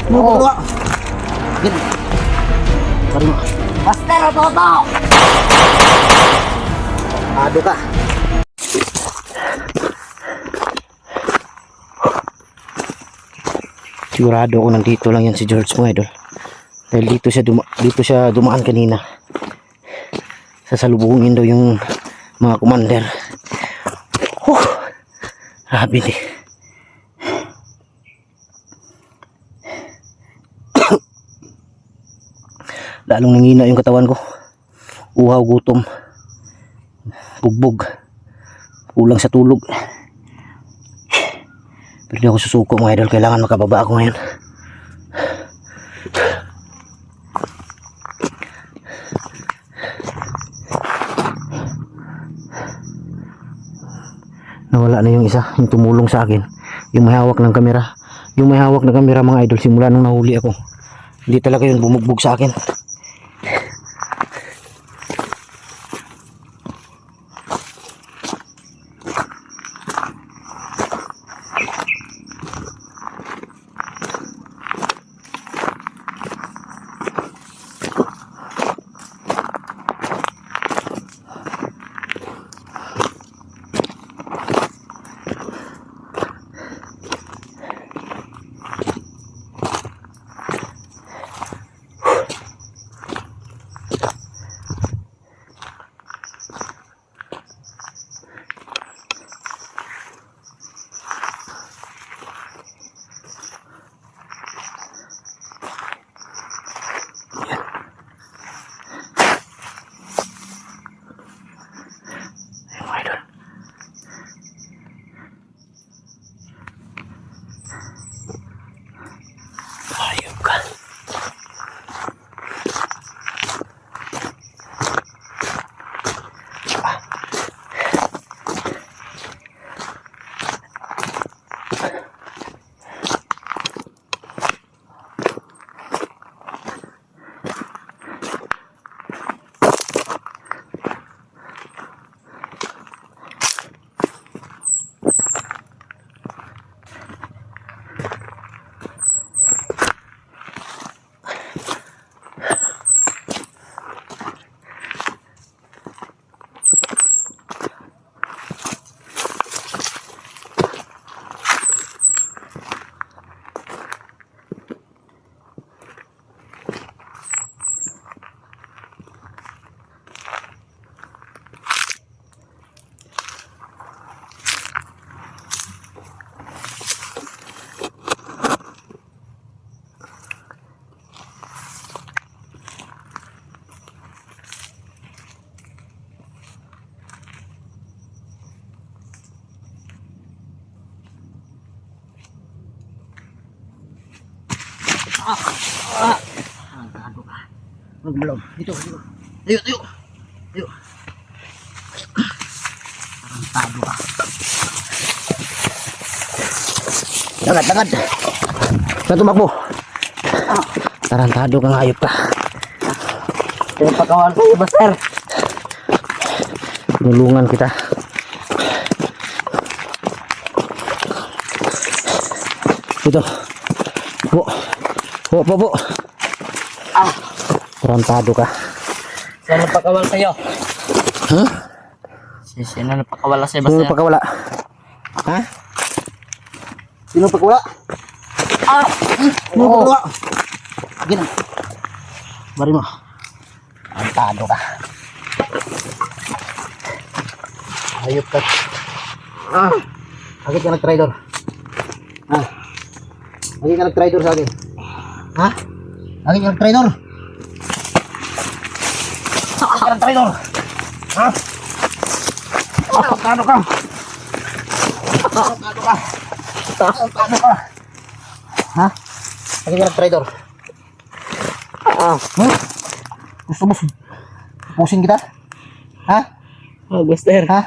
Oo. Gini. Bari mo. Master, toto! Ado ka. Sigurado ako nandito lang yan si George mo, idol. Dahil dito siya dumaan kanina. Sasalubungin daw yung mga commander. Grabe di. Lalong nangina yung katawan ko. Uhaw, gutom, bugbog, kulang sa tulog. Pero di ako susuko mga idol. Kailangan makababa ako ngayon. Nawala na yung isa, yung tumulong sa akin, yung may hawak ng kamera. Yung may hawak ng kamera mga idol, simula nung nahuli ako, hindi talaga yun bumugbog sa akin. Ayun ka. Gago ka. Magmalong. Dito. Tayo. Tarantado ka. Tagad. Saan tumakbo? Tarantado ka, ngayop ka. Pinapakawan kayo, master. Nulungan kita. Dito. Po. Tarantado ka. Sino napakawal sa'yo? Huh? Sino napakawala sa'yo, Sino master? pagkawala? Ha? Sino pagkawala? Sino pagkawala? Gina. Bari mo. Tarantado ka. Ayop ka. Bakit ka nag-traidor? Bakit ka nag-traidor sa akin? Ha? Bakit ka nag-traidor? Bakit ka nag-traidor? Ha? Tarantado ka. Tarantado ka. Ha? Bakit ka nag-traidor? Gusto mo pusin kita? Ha? Master. Ha?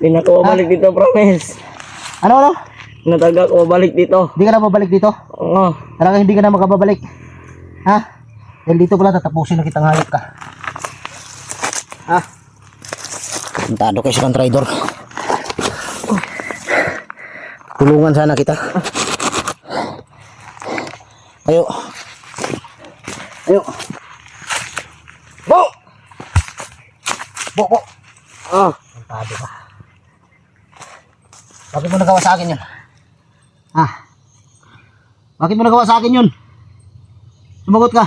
Hindi na ako mabalik dito, promise. Ano? Nataga ako mabalik dito. Hindi ka na babalik dito? Oo. Talaga hindi ka na makababalik? Ha? Dahil dito pala tatapusin na kitang hayop ka. Ha? Tantado kayo silang traidor. Tulungan sana kita. Ayo. Ayo. Bo! Bo, bo. Ah, Tado ka. Bakit mo nagawa sa akin yun? Ha? Bakit mo nagawa sa akin yun? Sumagot ka.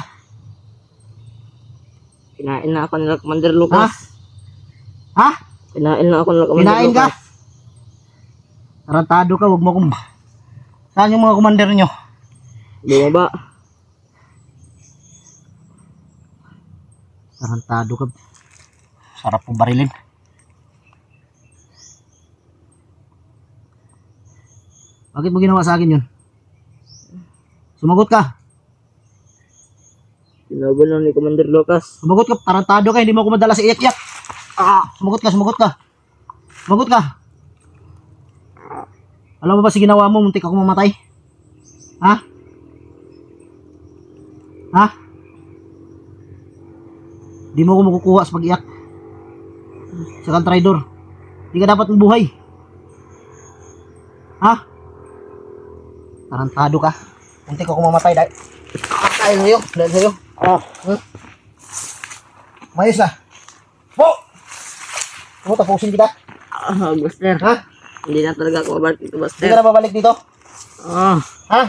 kinain na ako nila Commander Lucas. Ha? Kinain na ako nila Commander Kinain ka? Lucas. Tarantado ka, huwag mo akong... Saan yung mga commander nyo? Bumaba. Tarantado ka. Sarap po barilin. Bakit mo ginawa sa akin yun? Sumagot ka. Sinabi na ni Commander Lucas. Sumagot ka. Tarantado ka. Hindi mo ako madala sa iyak-iyak. Sumagot ka. Sumagot ka. Sumagot ka. Alam mo ba si ginawa mo? Muntik ako mamatay. Ha? Ha? Di mo ako makukuha sa pag-iyak. Sa kang traidor. Di ka dapat mabuhay. Ha? Tarantado ka. Muntik ako mamatay dahil sa'yo. Dahil sa'yo. Mayos na. Po! Ano, tapusin kita? Buster. Ha? Hindi na talaga ako babalik dito, Hindi Buster. ka na babalik dito? Ah, Ha?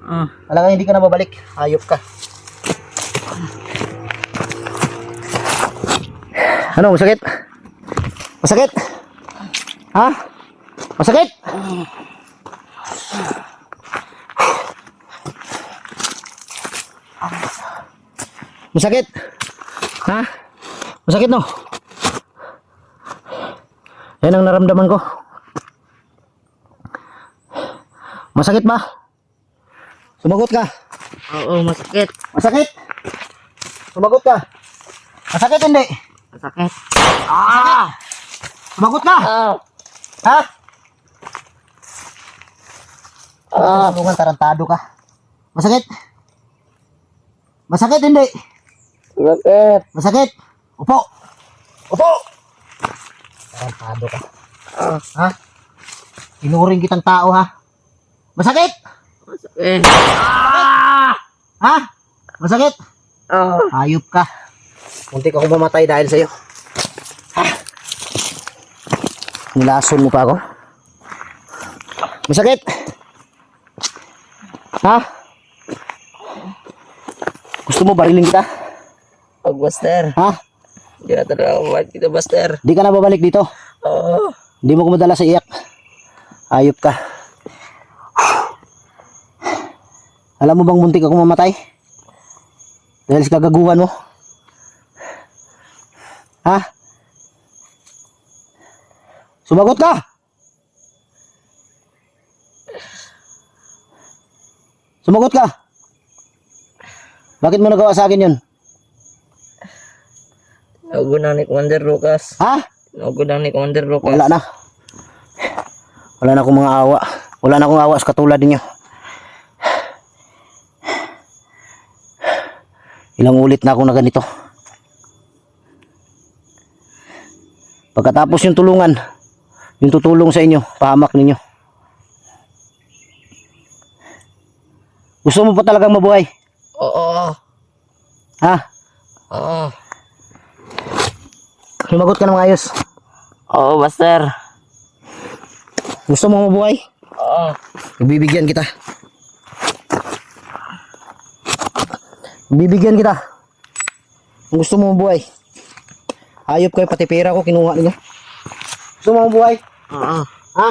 ah. Talaga hindi ka na babalik. Hayop ka. Ano, masakit? Masakit? Ha? Masakit? Masakit? Ha? Masakit no? Yan ang naramdaman ko. Masakit ba? Sumagot ka. Oo, masakit. Masakit? Sumagot ka. Masakit hindi? Masakit. Ah! Sumagot ka. Ah! Ha? Tulungan, tarantado ka. Masakit? Masakit hindi? Masakit. Masakit? Upo. Upo. Tarantado ka. Ah! Ha? Inuring kitang tao ha. Masakit? Masakit. Ah! Ha? Masakit? Ah! Hayop ka. Muntik ako mamatay dahil sa'yo. Ha? Nilason mo pa ako? Masakit? Ha? Gusto mo barilin kita? Pag Buster. Ha? Hindi na talaga ako babalik dito, Buster. Di ka na babalik dito? Oo. Hindi mo ko madala sa iyak. Hayop ka. Alam mo bang muntik ako mamatay? Dahil sa kagaguhan mo? Ha? Sumagot ka! Sumagot ka! Bakit mo nagawa sa akin yun? Nagunan ni Commander Lucas. Ha? Nagunan ni Commander Lucas. Wala na. Wala na akong mga awa. Wala na akong awa sa katulad ninyo. Ilang ulit na ako na ganito. Pagkatapos yung tulungan, yung tutulong sa inyo, pahamak ninyo. Gusto mo pa talagang mabuhay? Oo. Ha? Oo. Sumagot ka ng ayos. Oo, Buster. Gusto mo mabuhay? Oo. Bibigyan kita. Bibigyan kita. Kung gusto mo mabuhay. Hayop kayo, pati pera ko kinuha ninyo. Gusto mo mabuhay? Oo. Ha?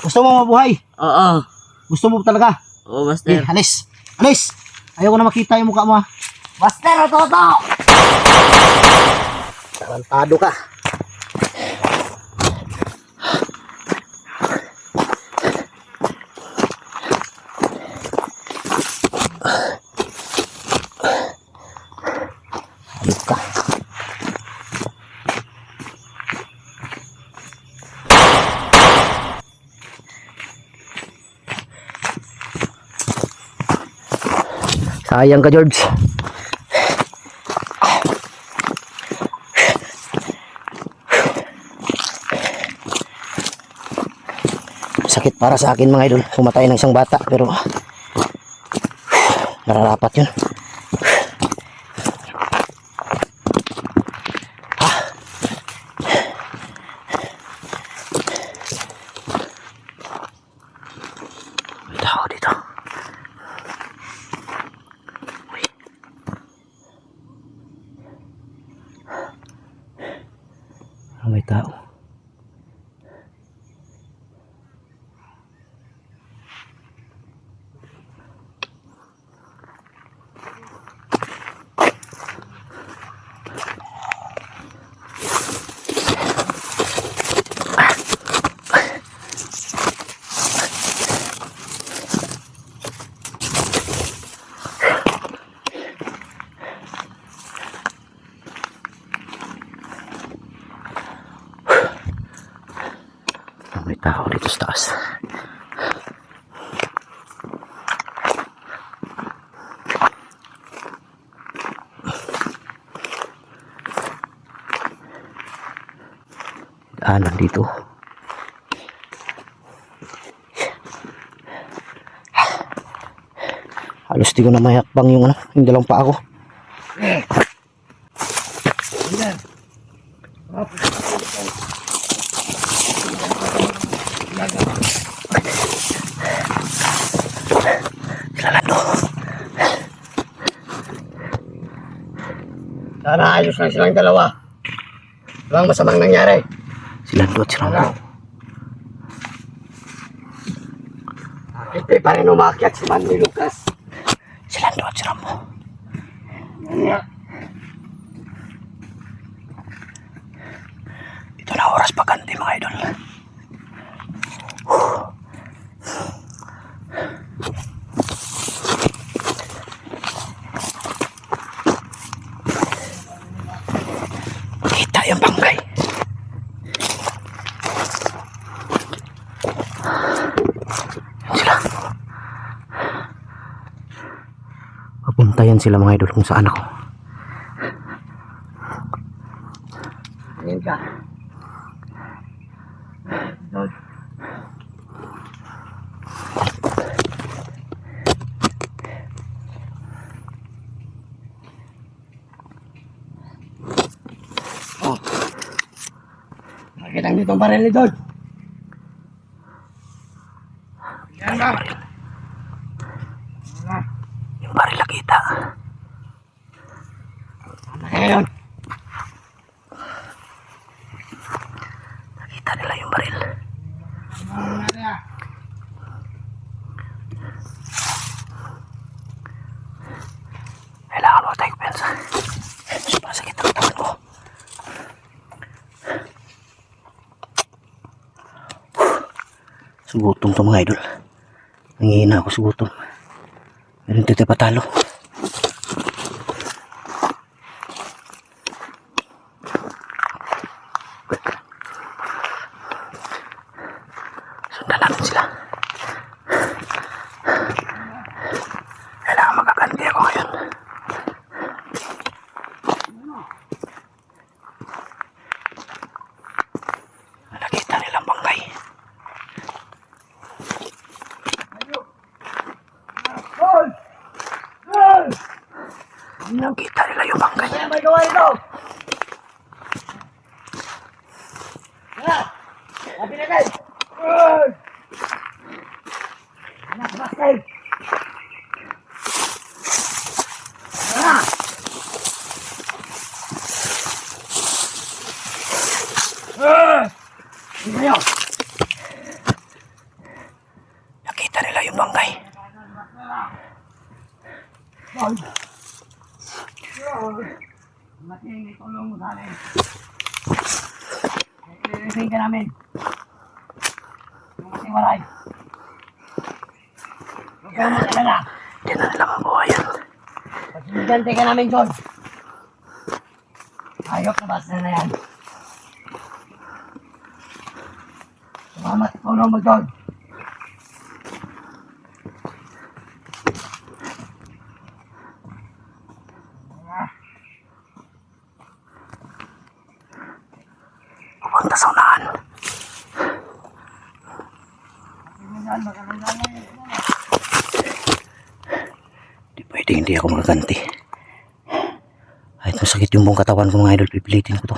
Gusto mo mabuhay? Oo. Gusto mo talaga? Oo, Eh, Buster. alis. Alis! Ayaw ko na makita yung mukha mo ha. Buster, toto! Tarantado ka. Hayop ka. Sayang ka, George. Sakit para sa akin mga idol, pumatay ng isang bata, pero Nararapat yun. May tao dito. Uy. May tao. May tao dito sa taas. Daanan dito. Halos di ko na mayakbang yung dalawang paa ko. Lalando. Sana ayos lang silang dalawa. Walang masamang nangyari. Silando at Rambo. Hindi pa rin umakyat si Manny Lucas. Silando at Rambo. Ito na oras pagkanti mga idol. Kita yung bangkay. Sila. Papuntayan sila mga idol kung saan ako. Tingin ka. Oh. Nakita nyo itong baril ni Dod. Yan ba? Yung baril nakita. Tama kayo yun. Nakita nila yung baril. Kailangan mo tayo pensa. Sumasakit ang tangan ko. Sugutom to mga idol. Nangihina ako sugutom. Meron tayo patalo. Sundan natin sila. Kailangan makaganti ako ngayon. Nakita nilang bangkay. Nakita nila yung bangkay. Kaya may gawa ito. Sabi na guys. Anak, basay. Ngayon. Nakita nila yung bangkay. Mating itulong mo sa amin. Ililipin ka namin. Mating waray. Huwag kang mag-alala. Hindi na nila mabuhayan. Pagsigante ka namin, John. Ayok na basta na yan. Salamat, tulong mo, John. Pupunta sa unahan. Di pwede Pwede hindi ako magaganti. Kahit masakit yung buong katawan ko mga idol, pipilitin ko to.